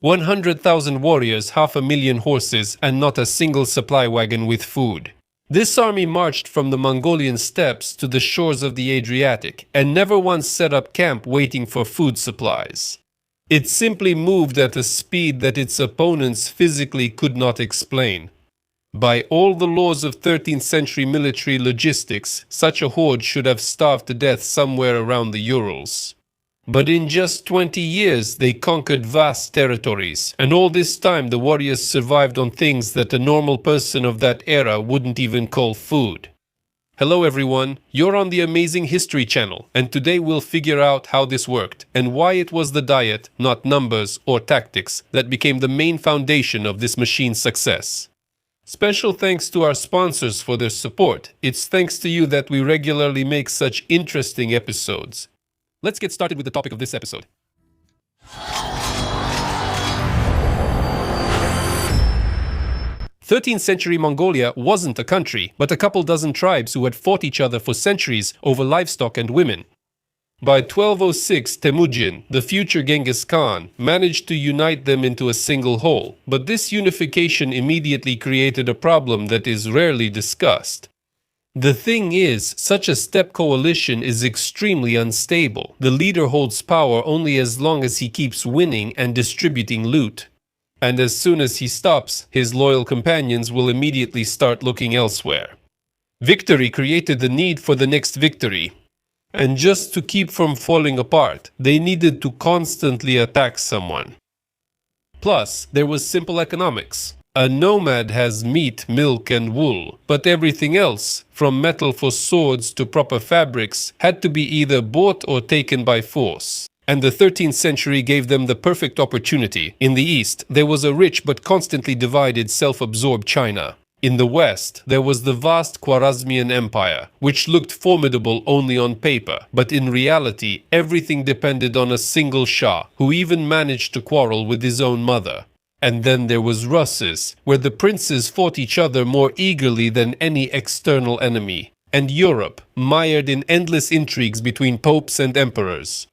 100,000 warriors, 500,000 horses, and not a single supply wagon with food. This army marched from the Mongolian steppes to the shores of the Adriatic, and never once set up camp waiting for food supplies. It simply moved at a speed that its opponents physically could not explain. By all the laws of 13th century military logistics, such a horde should have starved to death somewhere around the Urals. But in just 20 years, they conquered vast territories, and all this time the warriors survived on things that a normal person of that era wouldn't even call food. Hello everyone, you're on the Amazing History channel, and today we'll figure out how this worked, and why it was the diet, not numbers or tactics, that became the main foundation of this machine's success. Special thanks to our sponsors for their support. It's thanks to you that we regularly make such interesting episodes. Let's get started with the topic of this episode. 13th century Mongolia wasn't a country, but a couple dozen tribes who had fought each other for centuries over livestock and women. By 1206, Temujin, the future Genghis Khan, managed to unite them into a single whole, but this unification immediately created a problem that is rarely discussed. The thing is, such a steppe coalition is extremely unstable. The leader holds power only as long as he keeps winning and distributing loot. And as soon as he stops, his loyal companions will immediately start looking elsewhere. Victory created the need for the next victory. And just to keep from falling apart, they needed to constantly attack someone. Plus, there was simple economics. A nomad has meat, milk, and wool, but everything else, from metal for swords to proper fabrics, had to be either bought or taken by force. And the 13th century gave them the perfect opportunity. In the east, there was a rich but constantly divided self-absorbed China. In the west, there was the vast Khwarezmian Empire, which looked formidable only on paper, but in reality, everything depended on a single Shah, who even managed to quarrel with his own mother. And then there was Russes, where the princes fought each other more eagerly than any external enemy. And Europe, mired in endless intrigues between popes and emperors.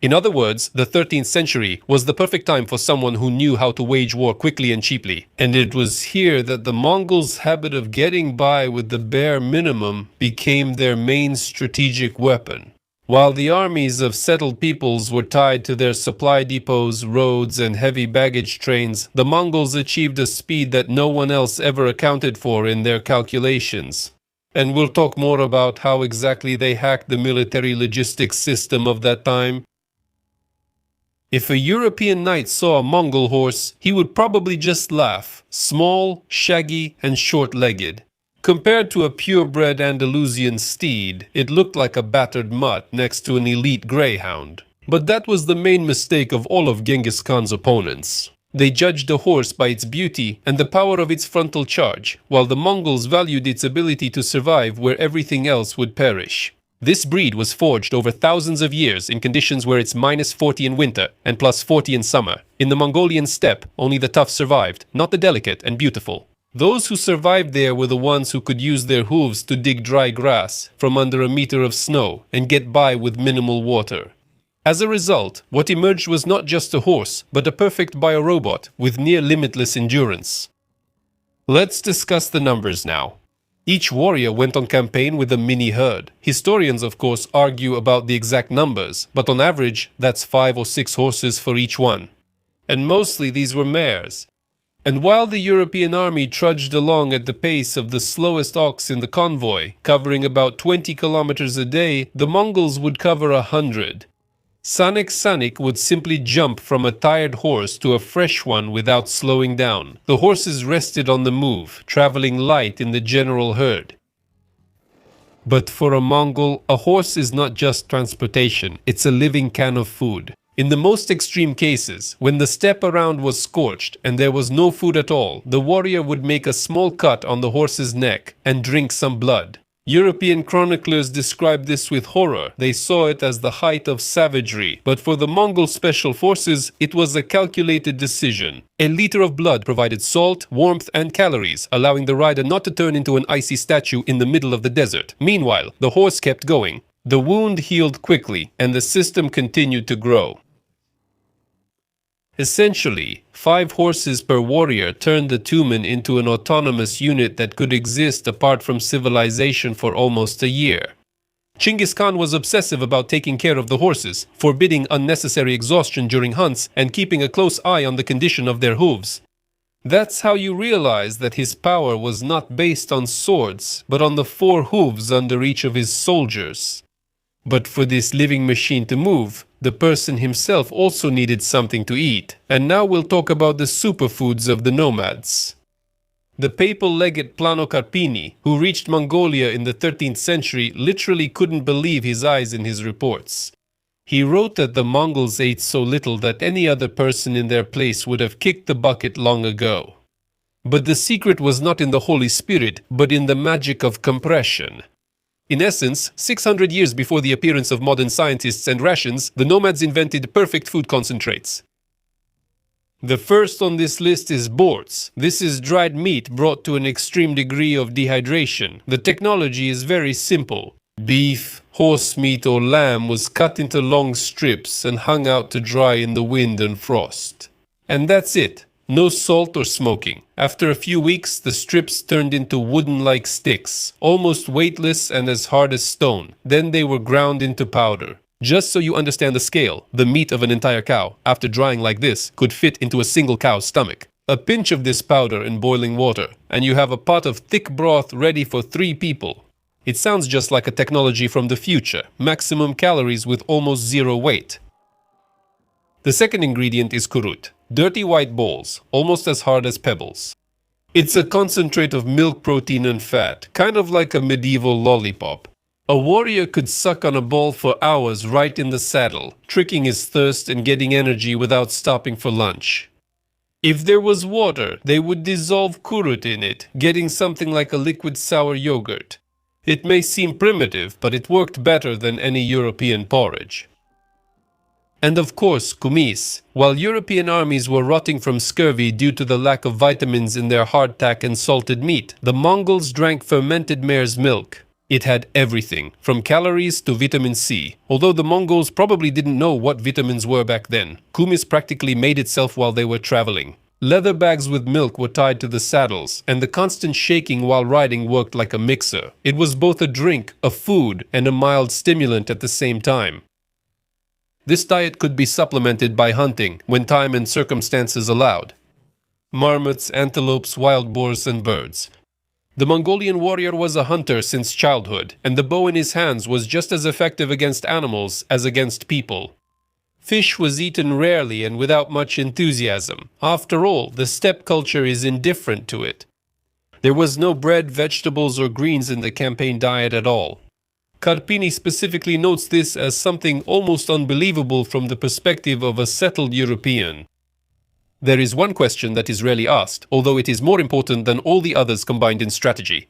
In other words, the 13th century was the perfect time for someone who knew how to wage war quickly and cheaply. And it was here that the Mongols' habit of getting by with the bare minimum became their main strategic weapon. While the armies of settled peoples were tied to their supply depots, roads, and heavy baggage trains, the Mongols achieved a speed that no one else ever accounted for in their calculations. And we'll talk more about how exactly they hacked the military logistics system of that time. If a European knight saw a Mongol horse, he would probably just laugh. Small, shaggy, and short-legged. Compared to a purebred Andalusian steed, it looked like a battered mutt next to an elite greyhound. But that was the main mistake of all of Genghis Khan's opponents. They judged a horse by its beauty and the power of its frontal charge, while the Mongols valued its ability to survive where everything else would perish. This breed was forged over thousands of years in conditions where it's -40 in winter and +40 in summer. In the Mongolian steppe, only the tough survived, not the delicate and beautiful. Those who survived there were the ones who could use their hooves to dig dry grass from under a meter of snow and get by with minimal water. As a result, what emerged was not just a horse, but a perfect biorobot with near limitless endurance. Let's discuss the numbers now. Each warrior went on campaign with a mini herd. Historians, of course, argue about the exact numbers, but on average, that's 5 or 6 horses for each one. And mostly these were mares. And while the European army trudged along at the pace of the slowest ox in the convoy, covering about 20 kilometers a day, the Mongols would cover 100. Sanik would simply jump from a tired horse to a fresh one without slowing down. The horses rested on the move, traveling light in the general herd. But for a Mongol, a horse is not just transportation, it's a living can of food. In the most extreme cases, when the steppe around was scorched and there was no food at all, the warrior would make a small cut on the horse's neck and drink some blood. European chroniclers described this with horror. They saw it as the height of savagery, but for the Mongol special forces, it was a calculated decision. A liter of blood provided salt, warmth, and calories, allowing the rider not to turn into an icy statue in the middle of the desert. Meanwhile, the horse kept going. The wound healed quickly, and the system continued to grow. Essentially, 5 horses per warrior turned the Tumen into an autonomous unit that could exist apart from civilization for almost a year. Genghis Khan was obsessive about taking care of the horses, forbidding unnecessary exhaustion during hunts and keeping a close eye on the condition of their hooves. That's how you realize that his power was not based on swords, but on the 4 hooves under each of his soldiers. But for this living machine to move, the person himself also needed something to eat. And now we'll talk about the superfoods of the nomads. The papal legate Plano Carpini, who reached Mongolia in the 13th century, literally couldn't believe his eyes in his reports. He wrote that the Mongols ate so little that any other person in their place would have kicked the bucket long ago. But the secret was not in the Holy Spirit, but in the magic of compression. In essence, 600 years before the appearance of modern scientists and rations, the nomads invented perfect food concentrates. The first on this list is boorts. This is dried meat brought to an extreme degree of dehydration. The technology is very simple. Beef, horse meat or lamb was cut into long strips and hung out to dry in the wind and frost. And that's it. No salt or smoking. After a few weeks, the strips turned into wooden-like sticks, almost weightless and as hard as stone. Then they were ground into powder. Just so you understand the scale, the meat of an entire cow, after drying like this, could fit into a single cow's stomach. A pinch of this powder in boiling water, and you have a pot of thick broth ready for 3 people. It sounds just like a technology from the future, maximum calories with almost zero weight. The second ingredient is kurut, dirty white balls, almost as hard as pebbles. It's a concentrate of milk protein and fat, kind of like a medieval lollipop. A warrior could suck on a ball for hours right in the saddle, tricking his thirst and getting energy without stopping for lunch. If there was water, they would dissolve kurut in it, getting something like a liquid sour yogurt. It may seem primitive, but it worked better than any European porridge. And of course, kumis. While European armies were rotting from scurvy due to the lack of vitamins in their hardtack and salted meat, the Mongols drank fermented mare's milk. It had everything, from calories to vitamin C. Although the Mongols probably didn't know what vitamins were back then, kumis practically made itself while they were traveling. Leather bags with milk were tied to the saddles, and the constant shaking while riding worked like a mixer. It was both a drink, a food, and a mild stimulant at the same time. This diet could be supplemented by hunting, when time and circumstances allowed. Marmots, antelopes, wild boars, and birds. The Mongolian warrior was a hunter since childhood, and the bow in his hands was just as effective against animals as against people. Fish was eaten rarely and without much enthusiasm. After all, the steppe culture is indifferent to it. There was no bread, vegetables, or greens in the campaign diet at all. Carpini specifically notes this as something almost unbelievable from the perspective of a settled European. There is one question that is rarely asked, although it is more important than all the others combined in strategy.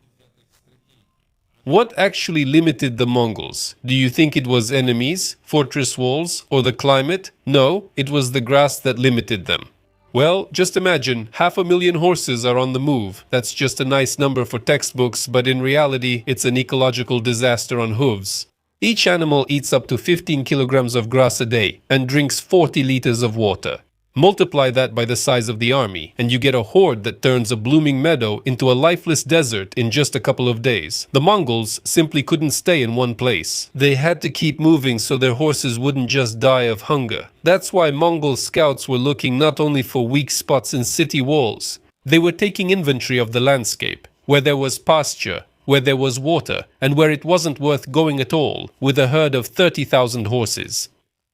What actually limited the Mongols? Do you think it was enemies, fortress walls, or the climate? No, it was the grass that limited them. Well, just imagine, 500,000 horses are on the move. That's just a nice number for textbooks, but in reality, it's an ecological disaster on hooves. Each animal eats up to 15 kilograms of grass a day and drinks 40 liters of water. Multiply that by the size of the army, and you get a horde that turns a blooming meadow into a lifeless desert in just a couple of days. The Mongols simply couldn't stay in one place. They had to keep moving so their horses wouldn't just die of hunger. That's why Mongol scouts were looking not only for weak spots in city walls. They were taking inventory of the landscape, where there was pasture, where there was water, and where it wasn't worth going at all, with a herd of 30,000 horses.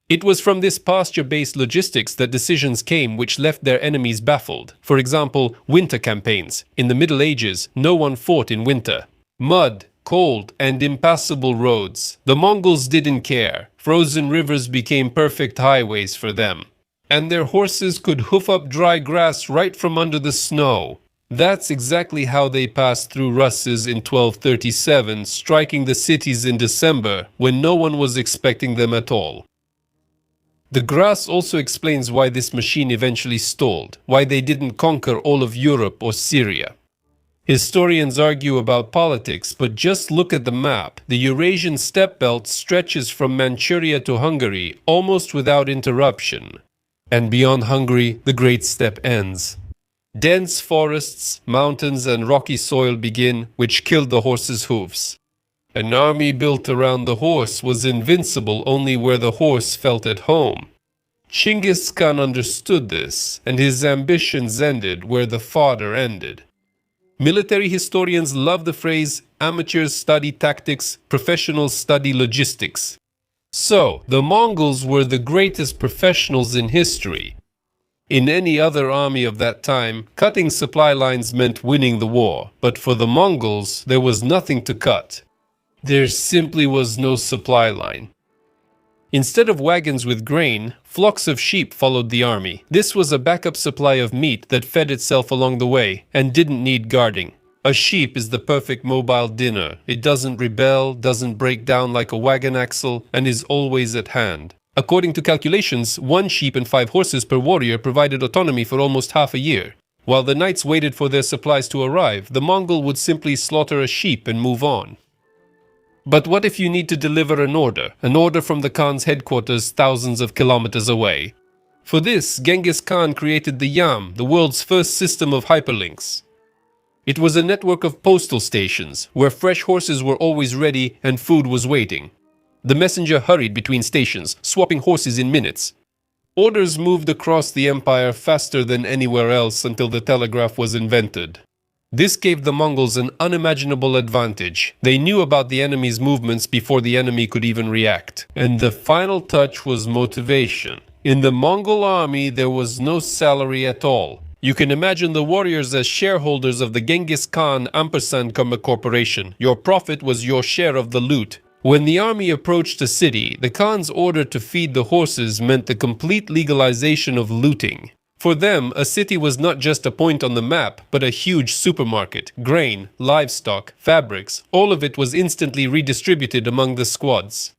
It was from this pasture-based logistics that decisions came which left their enemies baffled. For example, winter campaigns. In the Middle Ages, no one fought in winter. Mud, cold, and impassable roads. The Mongols didn't care. Frozen rivers became perfect highways for them. And their horses could hoof up dry grass right from under the snow. That's exactly how they passed through Russes in 1237, striking the cities in December, when no one was expecting them at all. The grass also explains why this machine eventually stalled, why they didn't conquer all of Europe or Syria. Historians argue about politics, but just look at the map. The Eurasian steppe belt stretches from Manchuria to Hungary almost without interruption. And beyond Hungary, the Great Steppe ends. Dense forests, mountains, and rocky soil begin, which killed the horse's hooves. An army built around the horse was invincible only where the horse felt at home. Genghis Khan understood this, and his ambitions ended where the fodder ended. Military historians love the phrase, amateurs study tactics, professionals study logistics. So, the Mongols were the greatest professionals in history. In any other army of that time, cutting supply lines meant winning the war, but for the Mongols, there was nothing to cut. There simply was no supply line. Instead of wagons with grain, flocks of sheep followed the army. This was a backup supply of meat that fed itself along the way and didn't need guarding. A sheep is the perfect mobile dinner. It doesn't rebel, doesn't break down like a wagon axle, and is always at hand. According to calculations, 1 sheep and 5 horses per warrior provided autonomy for almost half a year. While the knights waited for their supplies to arrive, the Mongol would simply slaughter a sheep and move on. But what if you need to deliver an order from the Khan's headquarters thousands of kilometers away? For this, Genghis Khan created the Yam, the world's first system of hyperlinks. It was a network of postal stations, where fresh horses were always ready and food was waiting. The messenger hurried between stations, swapping horses in minutes. Orders moved across the empire faster than anywhere else until the telegraph was invented. This gave the Mongols an unimaginable advantage. They knew about the enemy's movements before the enemy could even react. And the final touch was motivation. In the Mongol army, there was no salary at all. You can imagine the warriors as shareholders of the Genghis Khan ampersand corporation. Your profit was your share of the loot. When the army approached a city, the Khan's order to feed the horses meant the complete legalization of looting. For them, a city was not just a point on the map, but a huge supermarket. Grain, livestock, fabrics, all of it was instantly redistributed among the squads.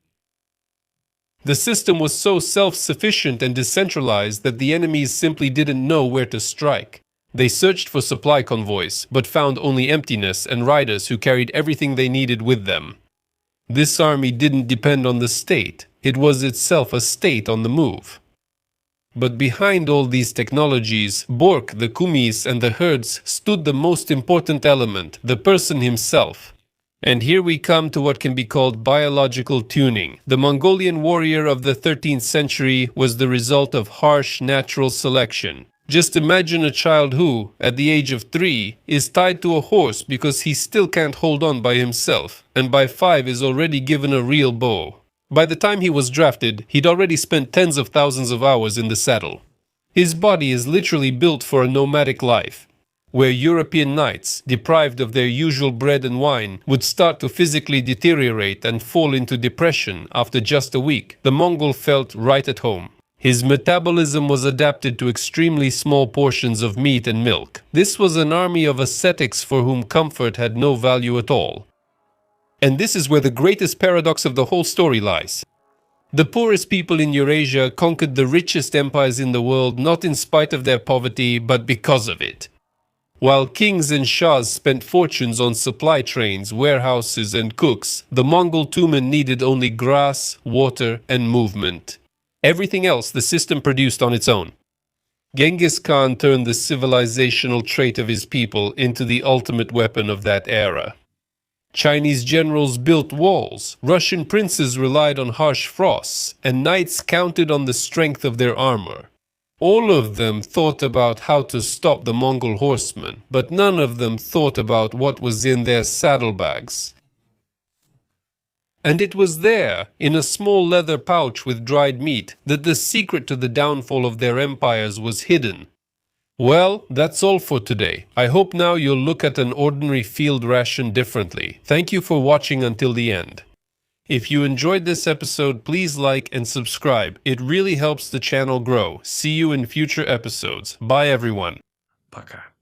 The system was so self-sufficient and decentralized that the enemies simply didn't know where to strike. They searched for supply convoys, but found only emptiness and riders who carried everything they needed with them. This army didn't depend on the state. It was itself a state on the move. But behind all these technologies, Bork, the kumis, and the herds stood the most important element, the person himself. And here we come to what can be called biological tuning. The Mongolian warrior of the 13th century was the result of harsh natural selection. Just imagine a child who, at the age of 3, is tied to a horse because he still can't hold on by himself, and by 5 is already given a real bow. By the time he was drafted, he'd already spent tens of thousands of hours in the saddle. His body is literally built for a nomadic life, where European knights, deprived of their usual bread and wine, would start to physically deteriorate and fall into depression after just a week. The Mongol felt right at home. His metabolism was adapted to extremely small portions of meat and milk. This was an army of ascetics for whom comfort had no value at all. And this is where the greatest paradox of the whole story lies. The poorest people in Eurasia conquered the richest empires in the world not in spite of their poverty, but because of it. While kings and shahs spent fortunes on supply trains, warehouses, and cooks, the Mongol tumen needed only grass, water, and movement. Everything else the system produced on its own. Genghis Khan turned the civilizational trait of his people into the ultimate weapon of that era. Chinese generals built walls, Russian princes relied on harsh frosts, and knights counted on the strength of their armor. All of them thought about how to stop the Mongol horsemen, but none of them thought about what was in their saddlebags. And it was there, in a small leather pouch with dried meat, that the secret to the downfall of their empires was hidden. Well, that's all for today. I hope now you'll look at an ordinary field ration differently. Thank you for watching until the end. If you enjoyed this episode, please like and subscribe. It really helps the channel grow. See you in future episodes. Bye everyone. Пока.